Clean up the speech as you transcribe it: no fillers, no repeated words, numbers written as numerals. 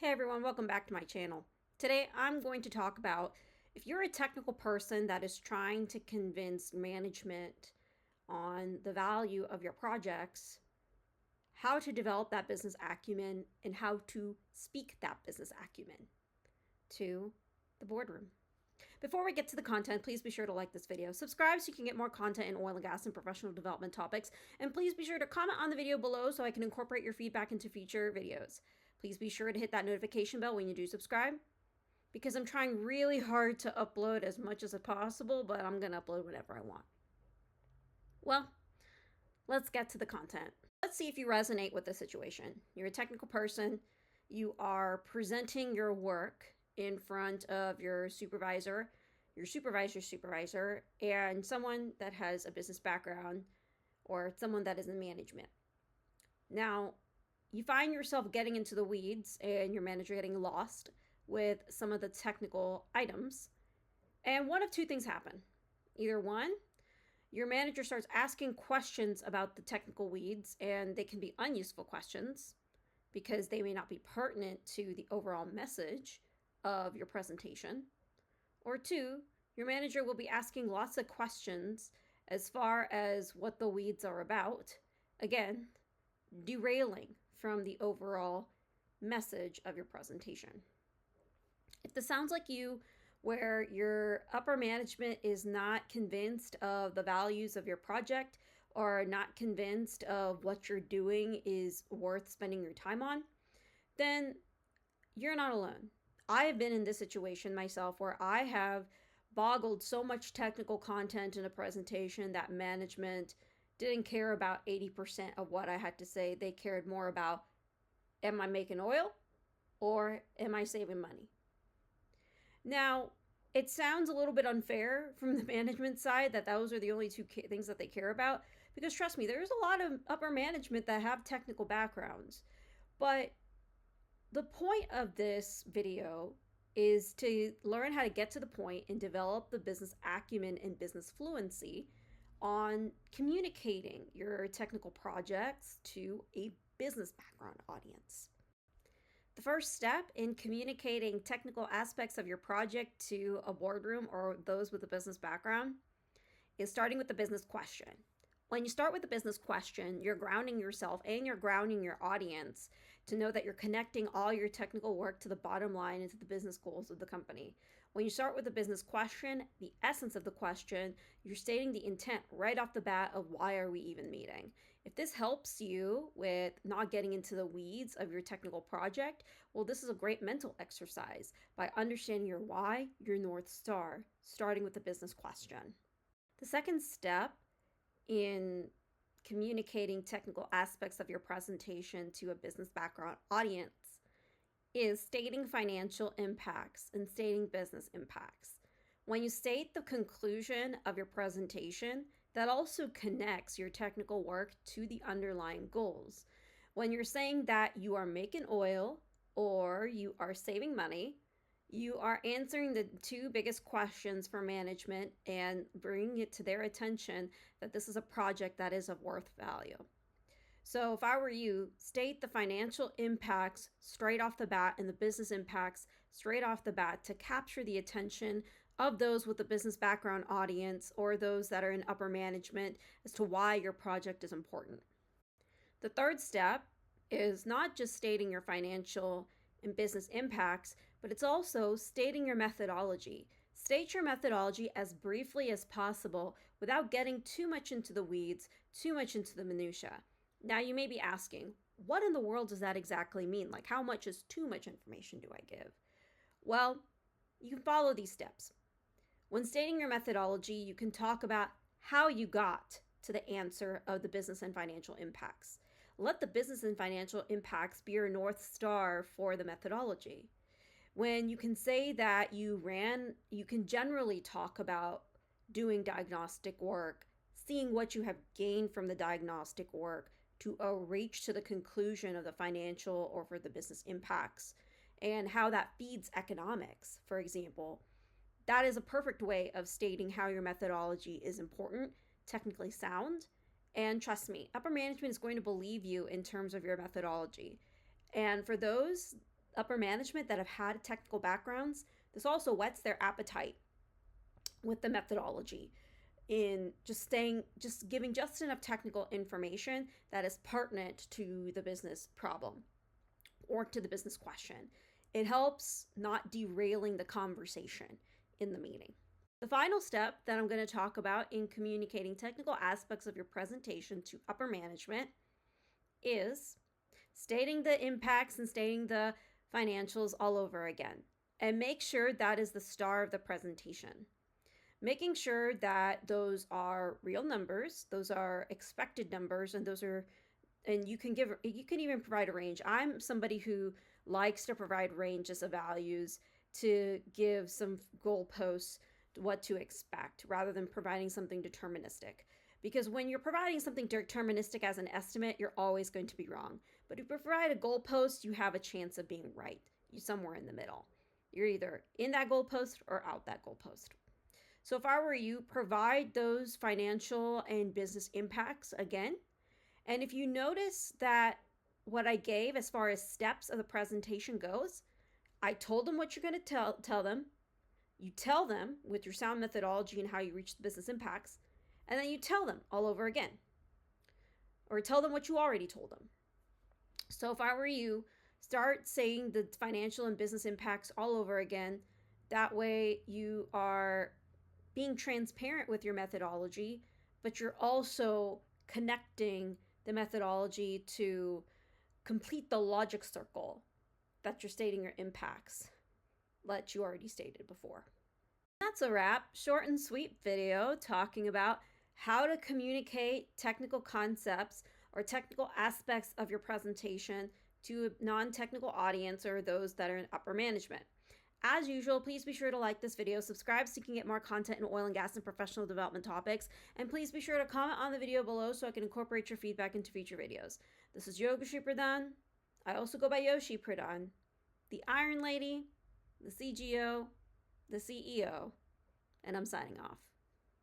Hey everyone, welcome back to my channel. Today I'm going to talk about if you're a technical person that is trying to convince management on the value of your projects, how to develop that business acumen and how to speak that business acumen to the boardroom. Before we get to the content, please be sure to like this video, subscribe so you can get more content in oil and gas and professional development topics, and please be sure to comment on the video below so I can incorporate your feedback into future videos. Please be sure to hit that notification bell when you do subscribe, because I'm trying really hard to upload as much as possible, but I'm going to upload whenever I want. Well, let's get to the content. Let's see if you resonate with the situation. You're a technical person. You are presenting your work in front of your supervisor, your supervisor's supervisor, and someone that has a business background or someone that is in management. Now, you find yourself getting into the weeds and your manager getting lost with some of the technical items. And one of two things happen. Either one, your manager starts asking questions about the technical weeds, and they can be unuseful questions because they may not be pertinent to the overall message of your presentation. Or two, your manager will be asking lots of questions as far as what the weeds are about. Again, derailing from the overall message of your presentation. If this sounds like you, where your upper management is not convinced of the values of your project or not convinced of what you're doing is worth spending your time on, then you're not alone. I have been in this situation myself where I have boggled so much technical content in a presentation that management didn't care about 80% of what I had to say. They cared more about, am I making oil or am I saving money? Now, it sounds a little bit unfair from the management side that those are the only two things that they care about, because trust me, there's a lot of upper management that have technical backgrounds. But the point of this video is to learn how to get to the point and develop the business acumen and business fluency on communicating your technical projects to a business background audience. The first step in communicating technical aspects of your project to a boardroom or those with a business background is starting with the business question. When you start with the business question, you're grounding yourself and you're grounding your audience to know that you're connecting all your technical work to the bottom line and to the business goals of the company. When you start with the business question, the essence of the question, you're stating the intent right off the bat of why are we even meeting. If this helps you with not getting into the weeds of your technical project, well, this is a great mental exercise by understanding your why, your North Star, starting with the business question. The second step in communicating technical aspects of your presentation to a business background audience is stating financial impacts and stating business impacts. When you state the conclusion of your presentation, that also connects your technical work to the underlying goals. When you're saying that you are making oil or you are saving money, you are answering the two biggest questions for management and bringing it to their attention that this is a project that is of worth value. So if I were you, state the financial impacts straight off the bat and the business impacts straight off the bat to capture the attention of those with a business background audience or those that are in upper management as to why your project is important. The third step is not just stating your financial and business impacts, but it's also stating your methodology. State your methodology as briefly as possible without getting too much into the weeds, too much into the minutia. Now you may be asking, what in the world does that exactly mean? Like, how much is too much information do I give? Well, you can follow these steps. When stating your methodology, you can talk about how you got to the answer of the business and financial impacts. Let the business and financial impacts be your North Star for the methodology. When you can say that you can generally talk about doing diagnostic work, seeing what you have gained from the diagnostic work to reach to the conclusion of the financial or for the business impacts and how that feeds economics, for example. That is a perfect way of stating how your methodology is important, technically sound, and trust me, upper management is going to believe you in terms of your methodology. And for those upper management that have had technical backgrounds, this also whets their appetite with the methodology in just giving just enough technical information that is pertinent to the business problem or to the business question. It helps not derailing the conversation in the meeting. The final step that I'm going to talk about in communicating technical aspects of your presentation to upper management is stating the impacts and stating the financials all over again. And make sure that is the star of the presentation. Making sure that those are real numbers, those are expected numbers, and you can even provide a range. I'm somebody who likes to provide ranges of values to give some goalposts what to expect rather than providing something deterministic. Because when you're providing something deterministic as an estimate, you're always going to be wrong. But if you provide a goalpost, you have a chance of being right. You're somewhere in the middle. You're either in that goalpost or out that goalpost. So if I were you, provide those financial and business impacts again. And if you notice that what I gave as far as steps of the presentation goes, I told them what you're going to tell them. You tell them with your sound methodology and how you reach the business impacts, and then you tell them all over again. Or tell them what you already told them. So if I were you, start saying the financial and business impacts all over again. That way you are being transparent with your methodology, but you're also connecting the methodology to complete the logic circle that you're stating your impacts that you already stated before. That's a wrap. Short and sweet video talking about how to communicate technical concepts or technical aspects of your presentation to a non-technical audience or those that are in upper management. As usual, please be sure to like this video, subscribe so you can get more content in oil and gas and professional development topics, and please be sure to comment on the video below so I can incorporate your feedback into future videos. This is Yogashi Pradhan. I also go by Yoshi Pradhan, the Iron Lady, the CGO, the CEO, and I'm signing off.